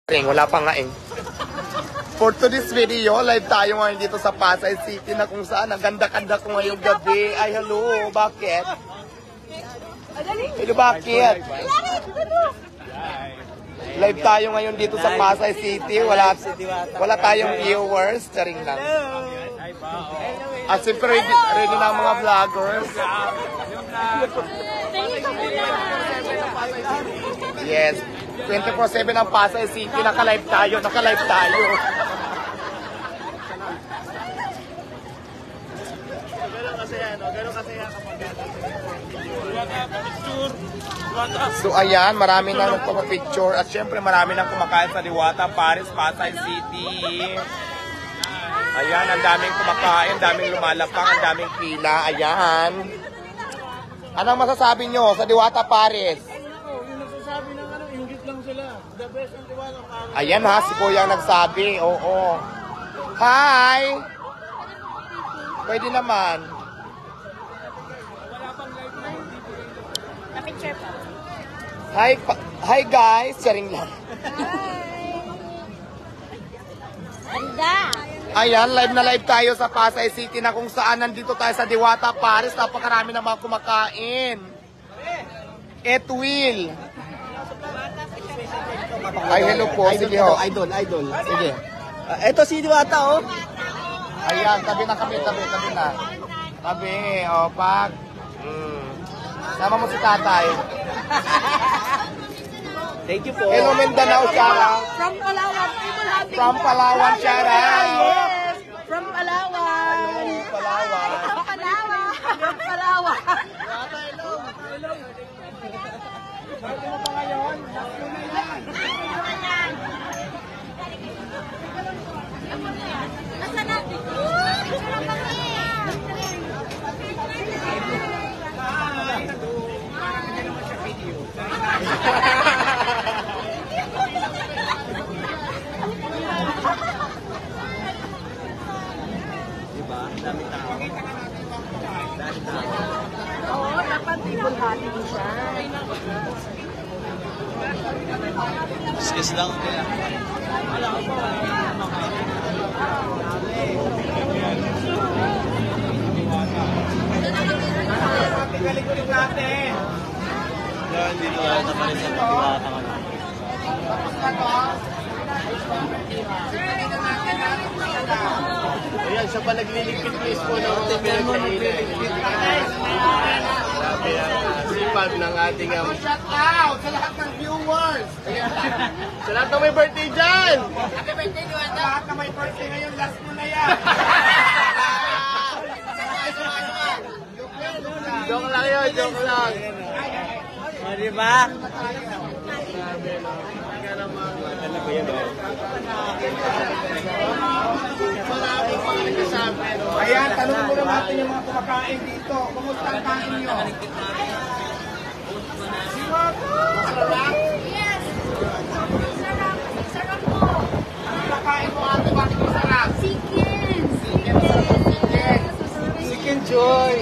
Wala pa nga eh. For today's video, live tayo ngayon dito sa Pasay City na kung saan ang ganda-ganda ko ngayong gabi. Ay, hello, bakit? Hello, bakit? Live tayo ngayon dito sa Pasay City. Wala tayong viewers. Charing lang. At siyempre, ready na ang mga vloggers. Yes. 24/7 ang Pasay City. Naka-live tayo. Naka-live tayo. So ayan, marami nang nagpapapicture at syempre marami nang kumakain sa Diwata, Paris, Pasay City. Ayan, ang daming kumakain, daming lumalapang, ang daming pila. Ayan. Anong masasabi nyo sa Diwata, Paris? Yung nagsasabi ng ingit lang sila. The best ang Diwata, Paris. Ayan ha, si Kuya ang nagsabi. Oo. Hi! Pwede naman. Na-picture pa. Hi guys, sharing lang. Ganda! Ayan, live na live tayo sa Pasay City na kung saan nandito tayo sa Diwata, Paris. Napakarami na mga kumakain. Etwil. Ay, hello po. Sige ho. Idol. Sige. Ito si Diwata, oh. Ayan, tabi na kami, tabi na. Tabi, o, pag. Sama mo si tatay. Thank you po. Hello, Mindanao, Shara. From Palawan, people having From Palawan, Shara. Yes! From Palawan! Palawan. From Palawan! From Palawan! Asa natin? Picture na kami! Diba? Dami tao. Oo, dapat people having siya. Kiss lang kaya. Galing natin. Yan, dito tayo sa Paris sa Diwata. Ayan, siya pa nagliligpit please po ng mga pinagkainan. Sabi ang sipag ng ating shout out sa lahat ng viewers. Sa lahat ng may birthday dyan. Happy birthday, Diwata. Sa lahat na may birthday ngayon, last mo na yan. Joke lang yun, joke lang. O, diba? Ayan, tanong muna natin yung mga kumakain dito. Kumusta ang kain nyo? Masarap? Yes! Sarap! Sarap po! Ang kumakain mo ate, bakit masarap? Chicken! Chicken Joy!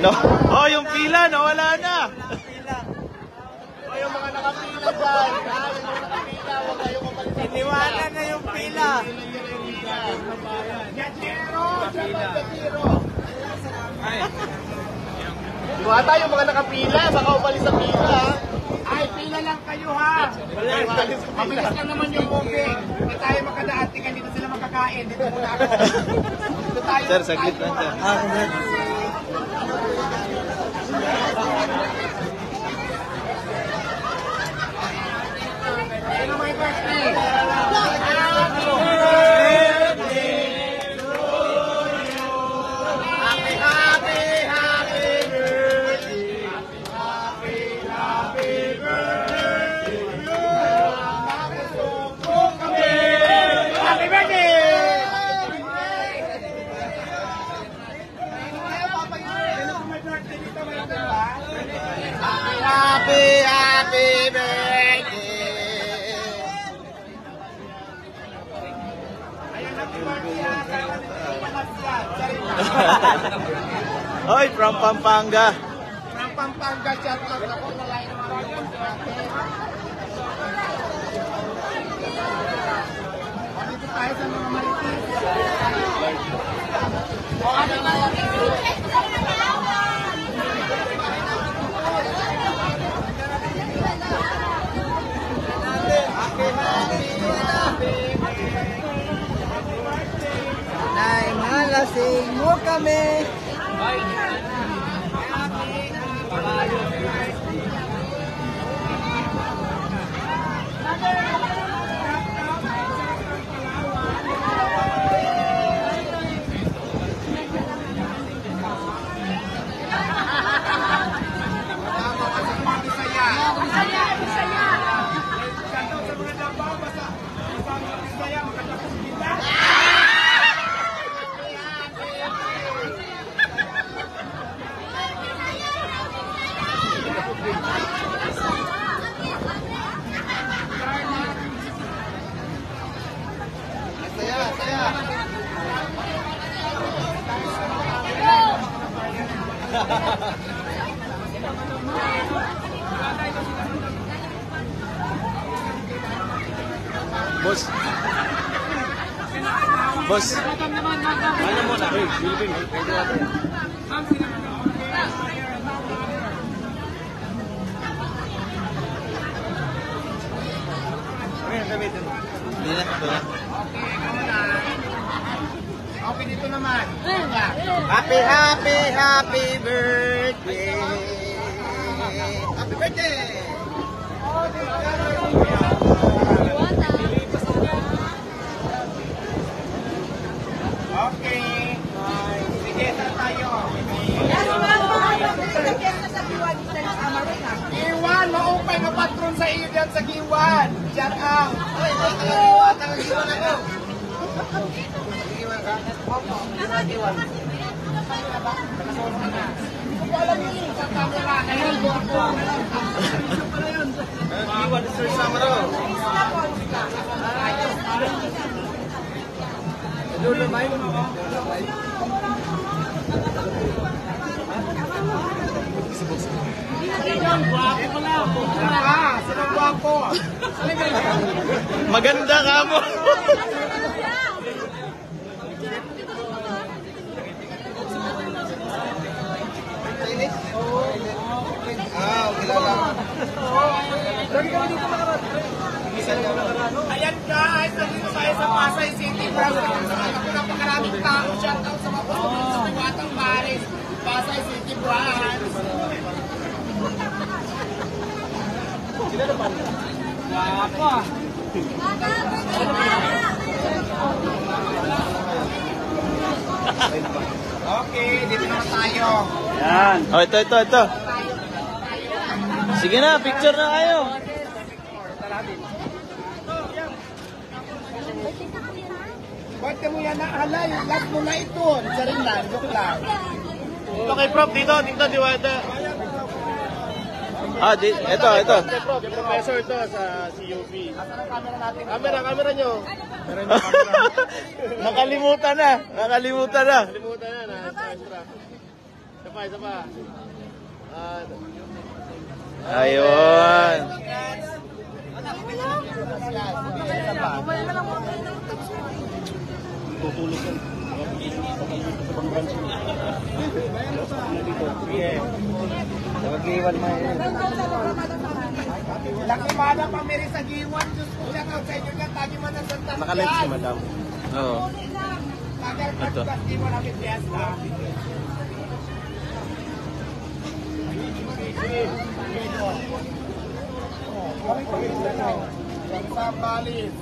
No. Oh, yung pila, nawala na. O yung mga nakapila dyan. Yung mga nakapila, huwag kayong mapalit. Iniwala na yung pila. Gatiro! Gatiro! Diwata yung mga nakapila, baka umalis sa pila. Ay, pila lang kayo ha! Mabilis lang naman yung moving. Hindi tayo makadaan, tingnan dito sila makakain. Dito muna ako. Dito tayo. Sir, saglit lang sir. Sino may birthday? Happy birthday! Hoy, from Pampanga. From Pampanga, shout out ako. Malayo ng mga viewers natin. Dito tayo sa mga maritis. O ano na yan? Nay, malasing mo kami. Boss. Boss. Ano muna? Hey, Philippine. Okay, dito naman. Happy, happy, happy birthday. Happy birthday. Okay. Sige, saan tayo? Giwan, maupay na patron sa iyo dyan sa Giwan. Shout out. Sinong guwapo? Maganda ka mo. Ayan guys, nandito tayo sa Pasay City. Nakakita ko napakaraming tao. Shout out sa mga patuloy sa Diwatang Paris. Pasay City branch. Okay, dito naman tayo. Yan. Oh, ito. Sige na, picture na kayo. Ba't mo yan naala? Yung last mo na ito. Isa rin lang, joke lang. Ito kay Prof, dito, Diwata. Ah, ito. Prof, yung professor ito sa CUP. Asan ang camera natin? Camera nyo. Nakalimutan na. Kalimutan na, extra. Isa pa. Ayun. Tutulog yan. Mag-iwan mo yun. Laki mana pa meri sa Giwan. Diyos ko siya ka sa inyo yan. Tagi man ang santan. Nakalit si Madam. Oo. Tagal Ito. ka di mo namin fiesta. Sambalis.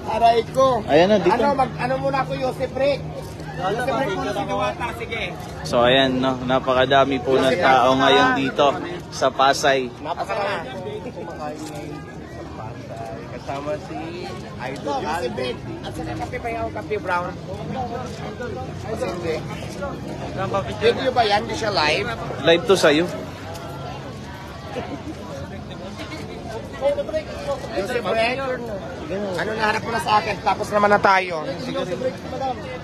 Aray ko. Ayan na, dito. Ano muna ako, Yosef Rick? Yosef Rick muna si Diwata, sige. So ayan, no, napakadami po ng tao ngayon dito sa Pasay. Napasarap. Kasama si Idol Yosef Rick. At saka kape pa yung kape brown. Hindi. Video ba yan? Di siya live? Live to sa'yo. Yosef Rick. Ano naharap mo na sa akin? Tapos naman na tayo.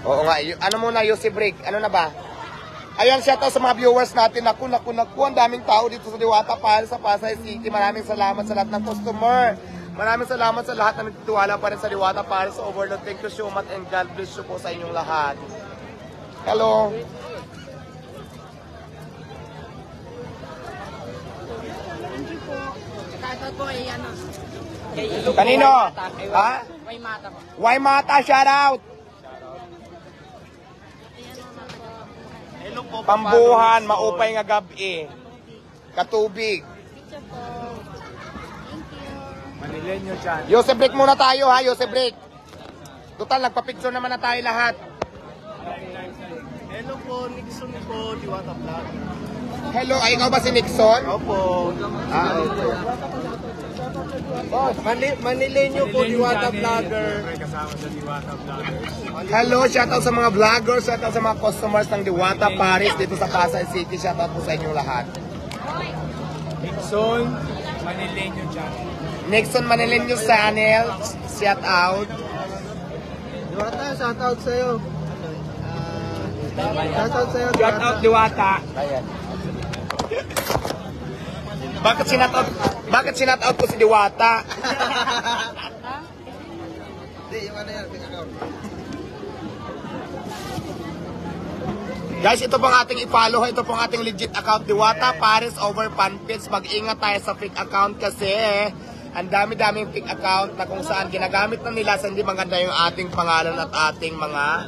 Oo nga. Ano muna, Yosef Rick? Ano na ba? Ayan, shout out sa mga viewers natin. Naku, ang daming tao dito sa Diwata Paris sa Pasay City. Maraming salamat sa lahat ng customer. Maraming salamat sa lahat na nagtitiwala pa rin sa Diwata Paris Overload. Thank you so much and God bless you po sa inyong lahat. Hello. Kanino? Ha? Waymata, shout out. Pambuhan, maupay nga gabi. Katubig. Manilenyo dyan. Yosef break muna tayo ha, Yosef break. Total, nagpa-picture naman na tayo lahat. Hello po, Nixon po, Diwata Vlog. Hello, ay ikaw ba si Nixon? Opo. Okay. Manilenyo po, Diwata Vlogger. Hello, shout out sa mga vloggers, shout out sa mga customers ng Diwata Paris dito sa Pasay City. Shout out po sa inyong lahat. Nixon, Manilenyo dyan. Nixon Manilenyo Channel, shout out. Diwata, shout out sa'yo. Shout out sa'yo, Shout out, Diwata. Ayan. Bakit sinat out ko si Diwata? Hindi, yung ano yan, pick account. Guys, ito pong ating i-follow. Ito pong ating legit account, Diwata Paris over Fanpage. Mag-ingat tayo sa fake account kasi ang dami-daming fake account na kung saan ginagamit na nila sa hindi maganda yung ating pangalan at ating mga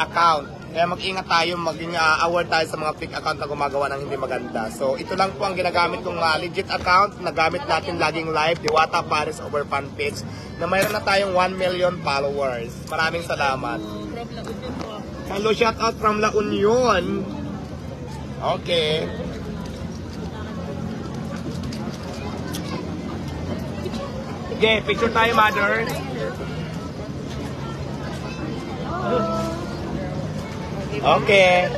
account. Kaya mag-ingat tayo, maging aware tayo sa mga fake account na gumagawa ng hindi maganda. So, ito lang po ang ginagamit kong legit account na gamit natin laging live, Diwata Paris over Fanpage, na mayroon na tayong 1 million followers. Maraming salamat. Hello, shout out from La Union. Okay. Okay, picture tayo, mother. Okay.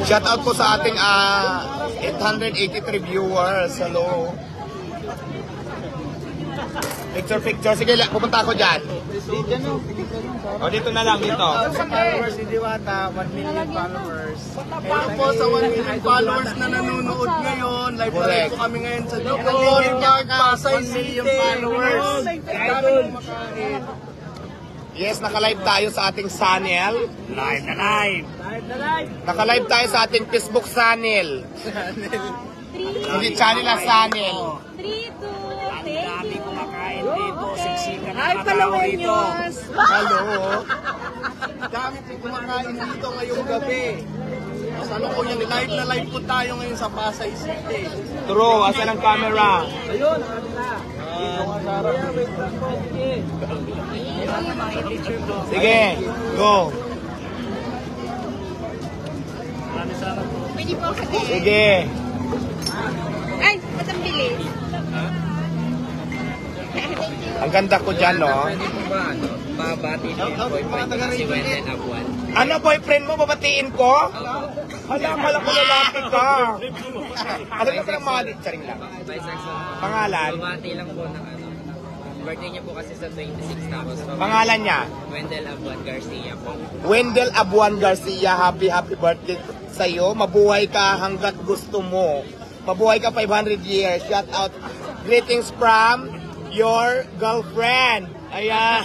Shout out po sa ating 883 viewers. Hello. Picture. Sige, pupunta ako dyan. O, dito na lang, dito. Sa followers ni Diwata, 1 million followers. Hello po sa 1 million followers na nanonood ngayon. Live na live po kami ngayon sa Dukon, Pasay City. 1 million followers. Yes, naka-live tayo sa ating channel. Live na live. Naka-live tayo sa ating Facebook channel. Hindi channel na channel. 3, 2, Dami kumakain dito, siksikan Hi, Palaweños! Hello. Dami po kumakain dito ngayong gabi. Ano po yan, live na live po tayo ngayon sa Pasay City. True, asan ang camera? Sige, go. Pwede po kasi. Sige. Ay, ba't ang bilis? Ang ganda ko dyan, no? Mabati niyo yung boyfriend niyo si Wendell Abuan. Ano, boyfriend mo, babatiin ko? Hala ko lalaki ka. Alam mo palang mga charing lang. Pangalan? Mabati lang po ng ano. Birthday niya po kasi sa 26 tapos. Pangalan niya? Wendell Abuan Garcia po. Wendell Abuan Garcia, happy birthday sa'yo. Mabuhay ka hanggat gusto mo. Mabuhay ka 500 years. Shout out. Greetings from your girlfriend. Ayan.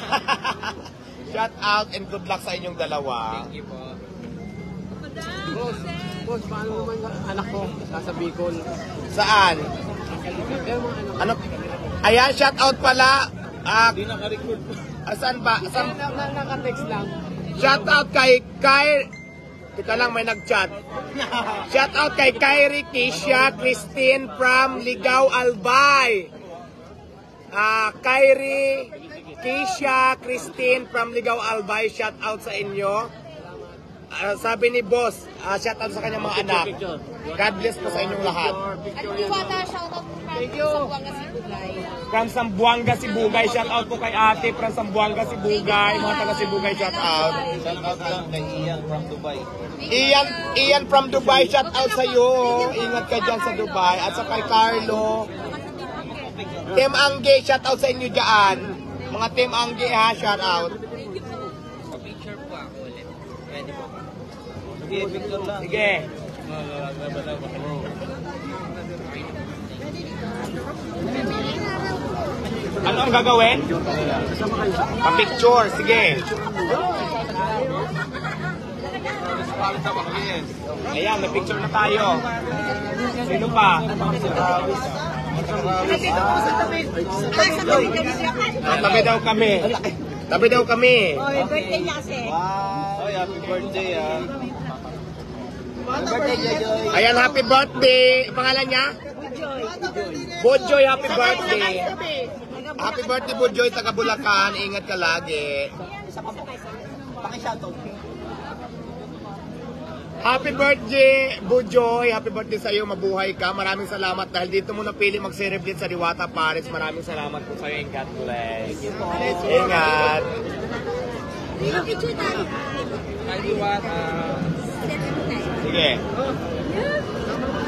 Shout out and good luck sa inyong dalawa. Thank you po. Boss, paano naman anak ko sa Bicol? Saan? Ano? Ayan, shout out pala. Hindi naka-record. Saan ba? Saan? Naka-text lang. Shout out kay Teka lang, may nag-chat. Shout out kay Kyrie Keisha Christine from Ligaw Albay. Kyrie Keisha Christine from Ligaw Albay, shout out sa inyo. Sabi ni boss, shout out sa kanyang mga anak. God bless po sa inyong lahat. At Diwata, shoutout po from Sambuanga, Sibugay. From Sambuanga, Sibugay, shout out po kay ate from Sambuanga, Sibugay. Mga taga Sibugay, shout out. Shout out lang kay Ian from Dubai. Ian from Dubai, shout out sa iyo. Ingat ka dyan sa Dubai. At sa kay Carlo. Team Angge, shout out sa inyo dyan. Mga Team Anggi ha, shout out. Picture po ako ulit. Pwede po ba? Sige, picture lang. Sige. Ano ang gagawin? Pa-picture, sige. Ayan, may picture na tayo. Sino pa? Tabi daw kami. Tabi daw kami. Birthday niya kasi. Wow. Oy, happy birthday ah. Ayan, happy birthday. Pangalan niya? Budjoy, happy birthday. Happy birthday, Budjoy, taga Bulacan. Ingat ka lagi. Happy birthday, Budjoy. Happy birthday sa iyo. Mabuhay ka. Maraming salamat dahil dito mo napili mag-celebrate sa Diwata, Paris. Maraming salamat po sa iyo. God bless. Ingat. Sige.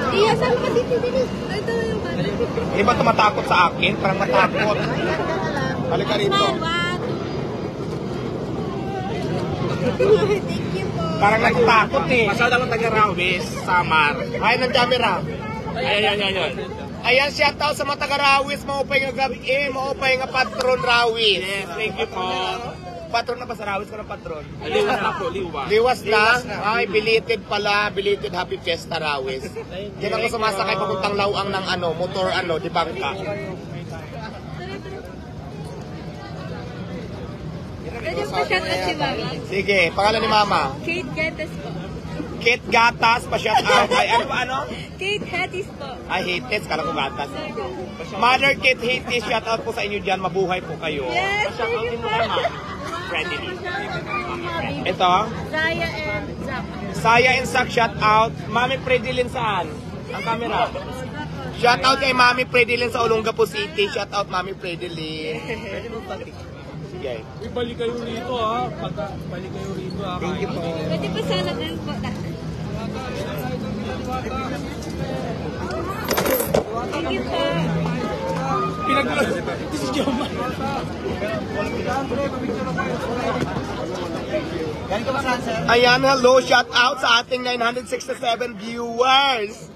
Iya, sabi ka dito. Ito yung bata. Hindi ba tumatakot sa akin? Parang matakot. Halika rito. Thank you po. Parang nagtakot eh. Masada lang taga-Rawis, Samar. Ay, ng camera. Ayan. Ayan, shout out sa mga taga-Rawis. Maupay nga gabi maupay nga patron Rawis. Yes, thank you po. Patron na ba sa Rawis ko ng patron? Liwas na po, liwas. Liwas na? Ay, belated pala. Belated happy fiesta Rawis. Diyan ako sumasakay papuntang Lawang ng motor di bangka. Pwede po shout out si Mami. Sige, pangalan ni Mama. Kate Gatas po. Kate Gatas, pa-shout out. Ay, ano? Kate Hattis po. Ay, Hites, kala ko Gatas. Mother Kate Hites, shout out po sa inyo dyan. Mabuhay po kayo. Yes, Shout out thank din you mo po. kay Ma. Friendly. Ito, Zaya and Zach. Saya and Sak, shout out. Mami Predilin saan? Ang camera. Shout out kay Mami Predilin sa Olongapo City. Shout out Mami Predilin. Sige. Balik kayo rito ah. Balik kayo rito ah. Thank you po. Pwede pa sana din po. Thank you po. Ayan, hello, shout out sa ating 967 viewers.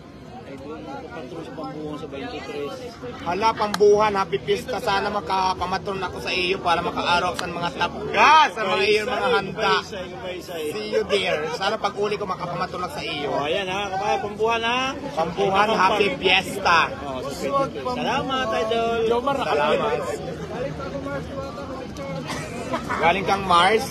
Hala, pambuhan, happy pista. Sana makapamatron ako sa iyo para makaaraw sa mga tapga, sa mga iyo mga handa. See you there. Sana pag uli ko makapamatron sa iyo. Ayan ha, kapaya, pambuhan ha. Pambuhan, happy fiesta. Salamat, idol. Salamat. Galing kang Mars.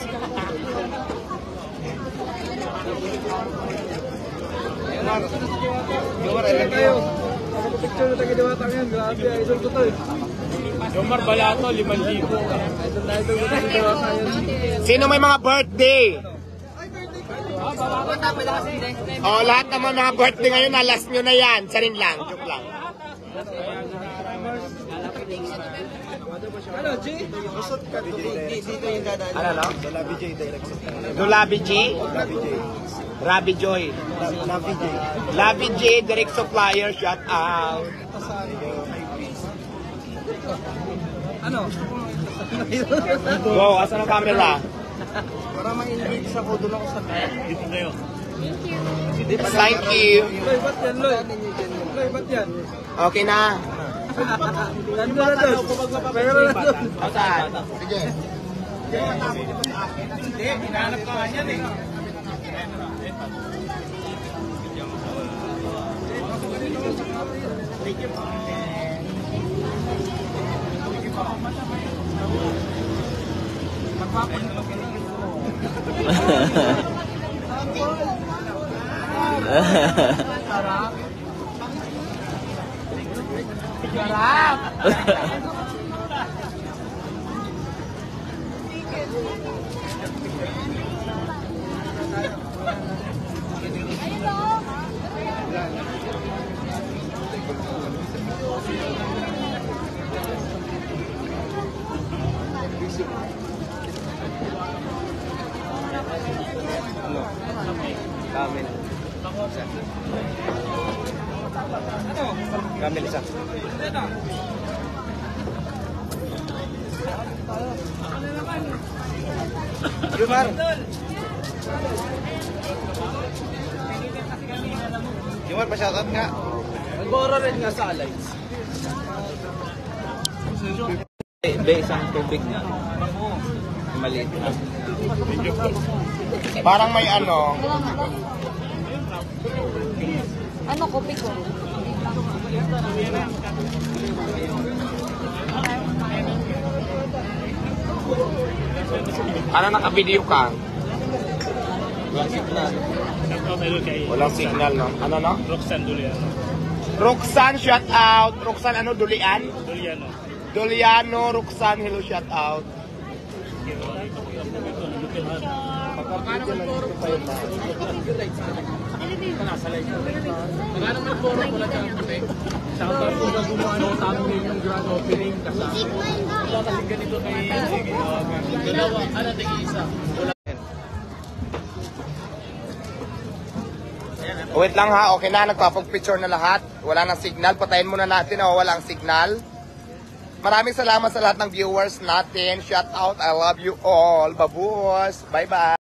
Picture na taga-Diwata ngayon. Grabe, idol ko to eh. Jomar Balato, 5,000. Idol ko taga-Diwata ngayon. Sino may mga birthday? Lahat naman mga birthday ngayon, last nyo na yan. Saring lang, joke lang. Ano, G? Dito yung dadaan. Ano, no? Dolabi J, direct. Dolabi G? Dolabi J. Rabi Joy. Dolabi J. Labi J, direct supplier, shout out. Ano? Go, asan ang camera? Para ma-engage ako, doon ako sa... Dito kayo. Thank you. Loy, ba't yan, Loy? Loy, ba't yan? Okay na. Nandun na doon. Pero na doon. Saan? Sige. Camel isa. Lumar. Jumar, pa-shoutout nga. Nag-ora rin nga sa lights. Be, isang tubig nga. Maliit na. Parang may ano. Ano, kopi ko? Ano, naka-video ka? Walang signal, no? Ano, no? Roxanne Duliano. Roxanne, shout out. Roxanne, ano, Dulian? Duliano. Duliano, Roxanne, hello, shout out. Shoutout po sa gumawa ng tamang yung grand opening. Kasi ganito kay dalawa, isa. Wait lang ha, okay na, nagpapag-picture na lahat. Wala nang signal, patayin muna natin o walang signal. Maraming salamat sa lahat ng viewers natin. Shout out, I love you all. Babuos, bye-bye.